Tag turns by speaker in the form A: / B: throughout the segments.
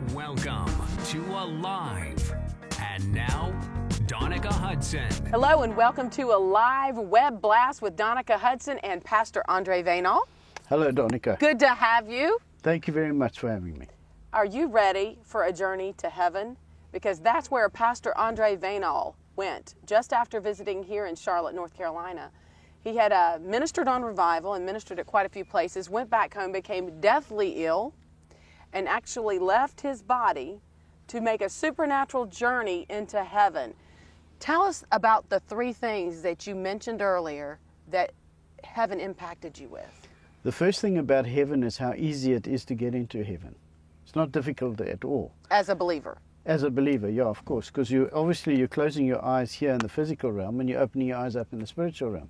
A: Welcome to Alive. And now, Donica Hudson.
B: Hello and welcome to a live web blast with Donica Hudson and Pastor Andre Vainall.
C: Hello, Donica.
B: Good to have you.
C: Thank you very much for having me.
B: Are you ready for a journey to heaven? Because that's where Pastor Andre Vainall went just after visiting here in Charlotte, North Carolina. He had ministered on revival and ministered at quite a few places, went back home, became deathly ill, and actually left his body to make a supernatural journey into heaven. Tell us about the three things that you mentioned earlier that heaven impacted you with.
C: The first thing about heaven is how easy it is to get into heaven. It's not difficult at all.
B: As a believer?
C: As a believer, yeah, of course, because you're closing your eyes here in the physical realm and you're opening your eyes up in the spiritual realm.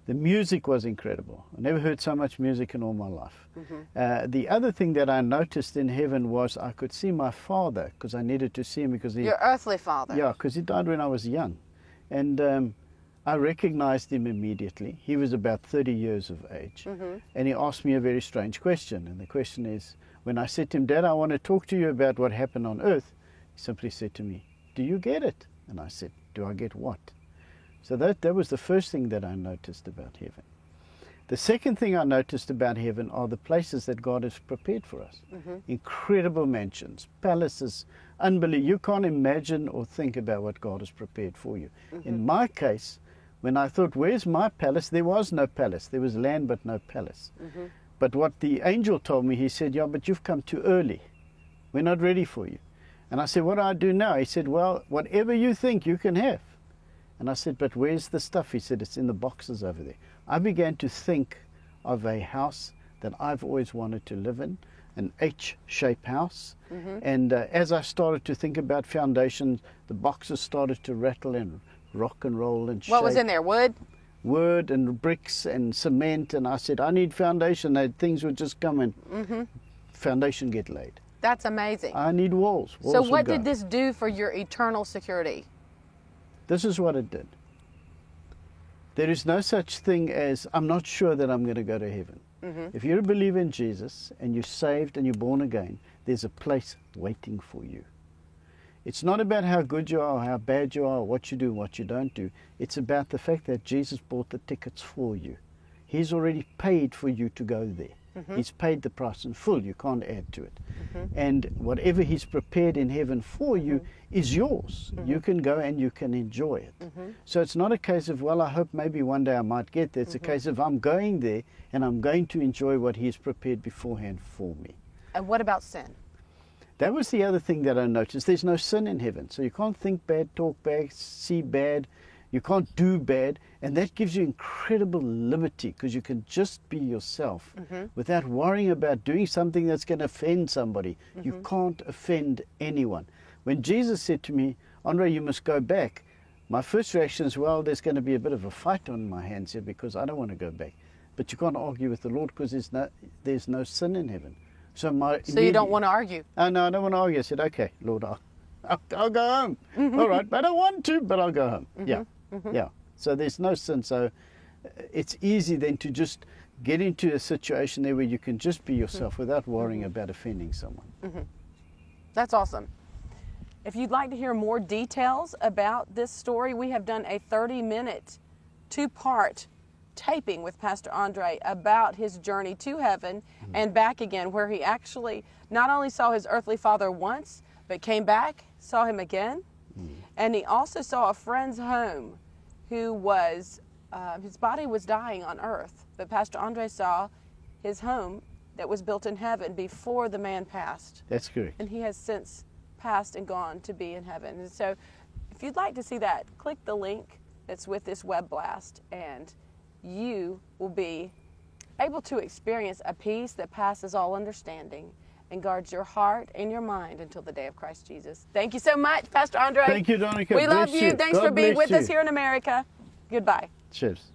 C: The music was incredible. I never heard so much music in all my life. Mm-hmm. The other thing that I noticed in heaven was I could see my father, because I needed to see him because
B: your earthly father?
C: Yeah, because he died when I was young. And I recognized him immediately. He was about 30 years of age. Mm-hmm. And he asked me a very strange question. And the question is, when I said to him, Dad, I want to talk to you about what happened on earth, he simply said to me, do you get it? And I said, do I get what? So that was the first thing that I noticed about heaven. The second thing I noticed about heaven are the places that God has prepared for us. Mm-hmm. Incredible mansions, palaces, unbelievable. You can't imagine or think about what God has prepared for you. Mm-hmm. In my case, when I thought, where's my palace? There was no palace. There was land but no palace. Mm-hmm. But what the angel told me, he said, yeah, but you've come too early. We're not ready for you. And I said, what do I do now? He said, well, whatever you think you can have. And I said, but where's the stuff? He said, it's in the boxes over there. I began to think of a house that I've always wanted to live in, an H-shaped house. Mm-hmm. And as I started to think about foundations, the boxes started to rattle and rock and roll and shake.
B: What was in there, wood? Wood
C: and bricks and cement. And I said, I need foundation. Things would just come and foundation get laid.
B: That's amazing.
C: I need walls.
B: So what did this do for your eternal security?
C: This is what it did. There is no such thing as, I'm not sure that I'm going to go to heaven. Mm-hmm. If you're a believer in Jesus and you're saved and you're born again, there's a place waiting for you. It's not about how good you are, or how bad you are, or what you do and what you don't do. It's about the fact that Jesus bought the tickets for you. He's already paid for you to go there. Mm-hmm. He's paid the price in full. You can't add to it. Mm-hmm. And whatever He's prepared in heaven for you is yours. Mm-hmm. You can go and you can enjoy it. Mm-hmm. So it's not a case of, well, I hope maybe one day I might get there. It's a case of, I'm going there and I'm going to enjoy what He's prepared beforehand for me.
B: And what about sin?
C: That was the other thing that I noticed. There's no sin in heaven. So you can't think bad, talk bad, see bad. You can't do bad, and that gives you incredible liberty because you can just be yourself without worrying about doing something that's going to offend somebody. You can't offend anyone. When Jesus said to me, Andre, you must go back, my first reaction is, well, there's going to be a bit of a fight on my hands here because I don't want to go back. But you can't argue with the Lord because there's no sin in heaven. So
B: you don't want to argue?
C: Oh, no, I don't want to argue. I said, okay, Lord, I'll go home. All right, but I don't want to, but I'll go home. Yeah. Mm-hmm. Yeah, so there's no sin. So it's easy then to just get into a situation there where you can just be yourself without worrying about offending someone. Mm-hmm.
B: That's awesome. If you'd like to hear more details about this story, we have done a 30-minute, two-part taping with Pastor Andre about his journey to heaven and back again, where he actually not only saw his earthly father once, but came back, saw him again. And he also saw a friend's home who was, his body was dying on earth. But Pastor Andre saw his home that was built in heaven before the man passed.
C: That's correct.
B: And he has since passed and gone to be in heaven. And so if you'd like to see that, click the link that's with this web blast and you will be able to experience a peace that passes all understanding and guards your heart and your mind until the day of Christ Jesus. Thank you so much, Pastor Andre.
C: Thank you, Donica.
B: We love you. Thanks for being with us here in America. Goodbye.
C: Cheers.